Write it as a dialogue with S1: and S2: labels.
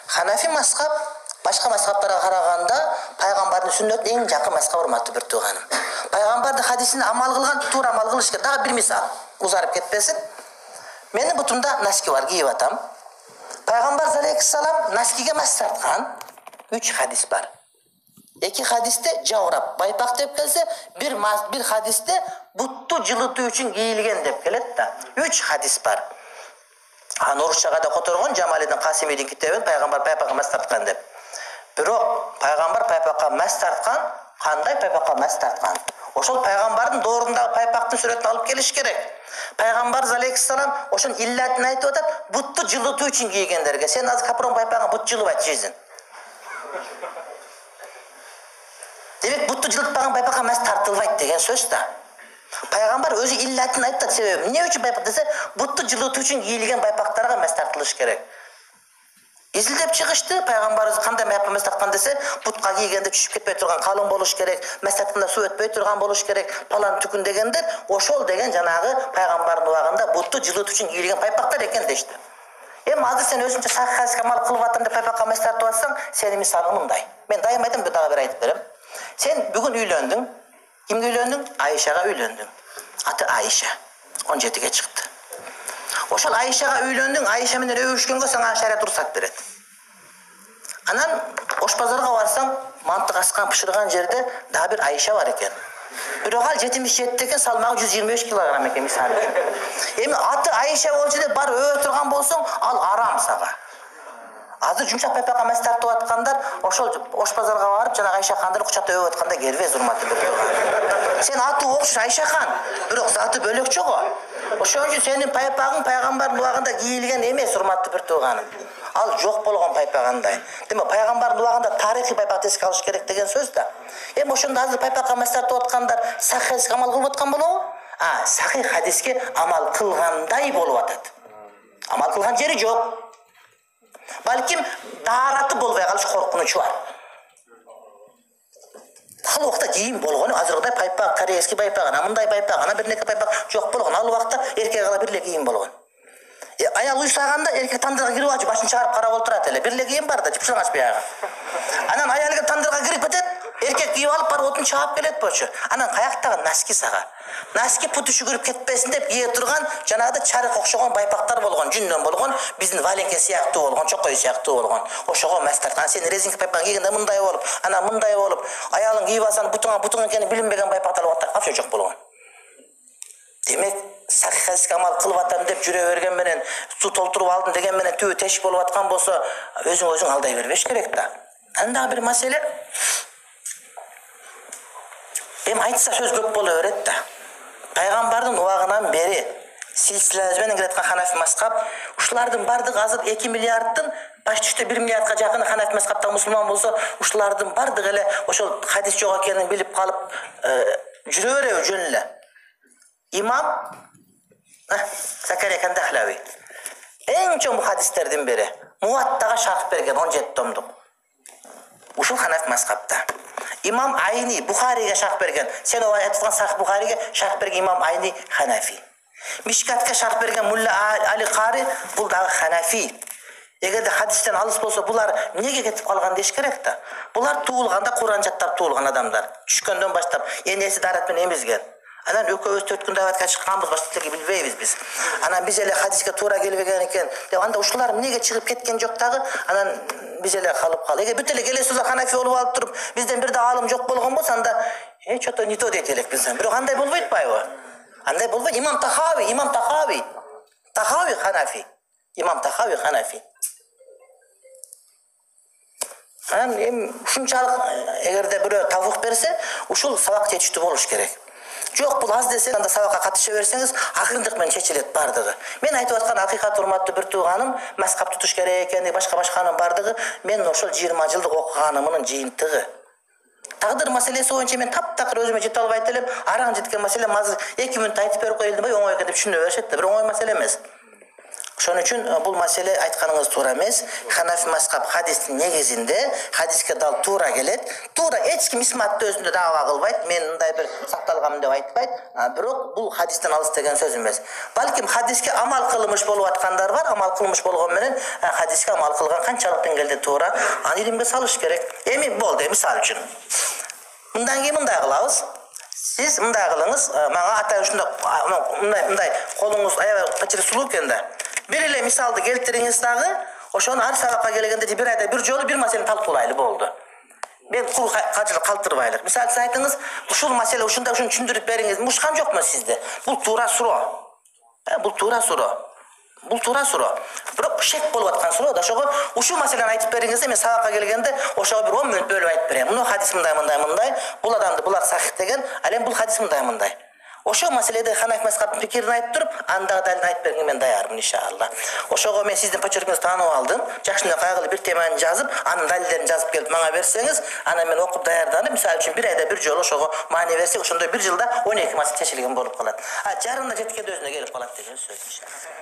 S1: Ханафи мазхаб башка мазхабтарга караганда пайгамбардын сүннөтүнө эң жакын мазхаб, урматтуу бир тууганым. Пайгамбардын хадисине амал кылган туура амал кылыш керек. Дагы бир мисал, узарып кетпесин. Менин бутумда наски бар, кийип атам. Пайгамбар алейхиссалам наскиге мас тарткан 3 хадис бар. 2 хадисте жаврап, байпак деп келсе, bir хадисте бутту жылытуу үчүн кийилген деп келет да. 3 хадис бар. Орусчага да которгон Жамалидин Касимидин китебин пайгамбар пайпакка мас тарткан деп. Бирок пайгамбар пайпакка мас тарткан, кандай пайпакка мас тарткан? Ошол пайгамбардын доорундагы пайпактын сүрөтүн алып келиш керек. Пайгамбар алейхиссалам ошон иллатын айтып атат, бутту жылытуу үчүн кийгендерге. Сен азыр капрон пайпагын бут жылыбайт жейсиң. Демек бутту жылытпаган пайпакка мас тартылбайт деген сөз да. Пайгамбар өзү иллатын айтты, себеби эмне үчүн байпак десе, бутту жылытуу үчүн кийилген байпактарга мас тартылыш керек. Изилдеп чыгышты, пайгамбарыбыз кандай байпак мас тарткан десе, бутка кийгенде түшүп кетпей турган калың болуш керек, мас тартканда суу өтпөй турган болуш керек, палан түкүн дегендер, ошол деген жанагы пайгамбардын убагында бутту жылытуу үчүн кийилген байпактар экен дешти. Эми азыр сен өзүнчө сахih хадиске амал кылып атам деп байпакка мас тартып атсаң, сенин мисалың мындай. Мен дайым айтам, дагы бир айтып берем. Сен бүгүн үйлөндүң. Кимге үйлөндүң? Айшага үйлөндүң. Аты Айша. 17-ге чыкты. Ошол Айшага үйлөндүң, Айша менен өбүшкөнгө сага шариат уруксат берет. Анан Ош базарга барсаң, мантык аскан пышырган жерде дагы бир Айша бар экен. Бирок ал 77 экен, салмагы 125 килограмм экен мисалы. Эми аты Айша болчу деп бар өө турган болсоң, ал арам сага. Азыр жумшак пайпакка мас тартып аткандар, ошол Ош базарга барып, жана Айша ханды кучатып өп атканда кербез, урматтуу бир. Сен аты окшош Айша хан, бирок заты бөлөкчө го. Ошон үчүн сенин пайпагың пайгамбардын убагында кийилген эмес, урматтуу бир тууганым. Ал жок болгон пайпагандай. Демек пайгамбардын убагында тарыхый пайпакты эске алыш керек деген сөз да. Эми ошондо азыр пайпакка мас тартып аткандар сахih хадиске амал кылып аткан болобу? Сахih хадиске амал кылгандай болуп атат. Амал кылган жери жок. Балким даараты болбой калыш коркунучу бар. Ал убакта кийим болгону азыркыдай пайпак, корейский пайпак, ана мындай пайпак, ана бир неке пайпак жок болгон. Ал убакта эркек ала бир эле кийим болгон. Аял уйсаганда эркек тандырга кирип алып башын чыгарып карап отурат эле. Бир эле кийим бар да, жыпшыргач биягы. Анан аялга тандырга кирип кетет, эркек кийип алып барып отун чаап келет болчу. Анан каяктагы наски сага. Наски путу жүгүрүп кетпесин деп кие турган жанагы чарык окшогон байпактар болгон, жүндөн болгон, биздин валенке сыяктуу болгон, чокой сыяктуу болгон. Ошого мас тарткан. Сен резинка пайпак кийгенде мындай болуп, ана мындай болуп, аялың кийип алсаң бутуң экени билинбеген байпактар вообще жок болгон. Демек, сахih хадиске амал кылып атам деп жүрө берген менен, суу толтуруп алдым деген менен түбү тешик болуп аткан болсо, өзүң алдай бербеш керек да. Анда бир маселе. Эми айтса сөз көп боло берет да. Пайгамбардын убагынан бери силсиле менен келаткан ханафи мазхаб, ушулардын бардыгы азыр 2 миллиардтын почти 1 миллиардка жакын ханафи мазхабта мусулман болсо, ушулардын бардыгы эле ошол хадис жок экенин билип калып жүрө береби жөн эле. İmam Zakariya Kandahlavi en çok bu hadislerden biri Muvatta'ga şarh bergen 17 tomduk. Uşul Hanafi mazhabda. İmam Ayni Bukhari'ye şarh bergen. Sen o ayetken Sahih Bukhari'ye şarh bergen İmam Ayni Hanafi. Mishkat'ga şarh bergen Mulla Ali Qari bu da Hanafi. Eğer de hadisten alыс bolsa bular nege ketip kalgan deyiş gerek da. Bular tuğulganda Kur'an jattap tuğulgan adamlar. Düşköndөн başlap enesi daratmen emizgen. Anan ököbüz 4 gün davatga çıkkanbız, başlıkları bilbeybiz biz. Anan biz ele hadiske tuğra gelbegen eken. Anda uşular nege çıkıp ketken jok dagı, anan biz ele kalıp kal. Eğer bütele gelesiz Hanafi olup alıp turup, bizden bir de alım jok bolgan bolsa, anda çoto nito deytelek bilsen. Biro anday bolboyt bay o. Anday bolboyt. İmam Tahavi. Tahavi Hanafi. İmam Tahavi Hanafi. Anan şunçalık eğer de bir tavuk berse, uşul sabak çeşitli boluş gerek. Жоқ, бұл аз десе, анда сабаққа қатыша берсеңіз, ақырындықпен шешілет бардығы. Мен айтып атқан ақиқат урматтуу бир тууганым, мазхаб тутуш керек экендиги, башканын бардығы, мен ошол 20 жылдык окуганымдын жыйынтыгы. Тагдыр маселеси боюнча мен таптакыр өзүмө жете албайт элем, араң жеткен маселе азыр 2 мүнөт айтып берип коелдим, оңой экен деп түшүнө беришет да, бир оңой маселе эмес. Ошон үчүн бул маселе айтканыңыз туура эмес. Ханафи мазхаб хадистин негизинде хадиске дал туура келет. Туура эч ким исматты өзүндө даава кылбайт. Мен мындай бир сакталгам деп айтпайт. Бирок бул хадистен алыс деген сөз эмес. Балким хадиске амал кылмыш болуп аткандар бар. Амал кылмыш болгон менен хадиске амал кылган канчалык деңгээлде туура, аны илимге салыш керек. Эми болду, мисал үчүн. Мындан кийин мындай кылабыз. Siz мындай кылыңыз, мага ата мындай колуңуз аябай качыр сулуу экен да. Бир эле мисалды келтириңиз дагы, ошону ар сабакка келгенде бир айда бир жолу бир маселени талкуулайлы болду. Мен кул качыр калтырбайлык. Мисалы сиз айтыңыз, ушул маселе ушундай ушуну түшүндүрүп бериңиз. Мушкан жокму сизде? Бул туура суроо. Бул туура суроо. Бул туура суроо. Бирок шек болуп аткан суроо да. Ошого ушул маселени айтып бериңиз, мен сабакка келгенде ошого бир 10 мүнөт бөлүп айтып берем. Муну хадис мындай. Бул адамды булар сахих деген, ал эми бул хадис мындай. Ошо маселеде Ханафи мазхабын пикирин айтып туруп, анда далилин айтып бергенге мен даярмын иншалла. Ошого мен сиздин почеркиңизди таанып алдым. Жакшына кайгылуу бир теманы жазып, анын далилдерин жазып келип мага берсеңиз, аны мен окуп даярданып, мисалы үчүн бир айда бир жолу ошого маани берсек, ошондой бир жылда 12 маселе чечилген болуп калат. Жарымына жеткенде өзүнө келип калат деген сөз иншалла.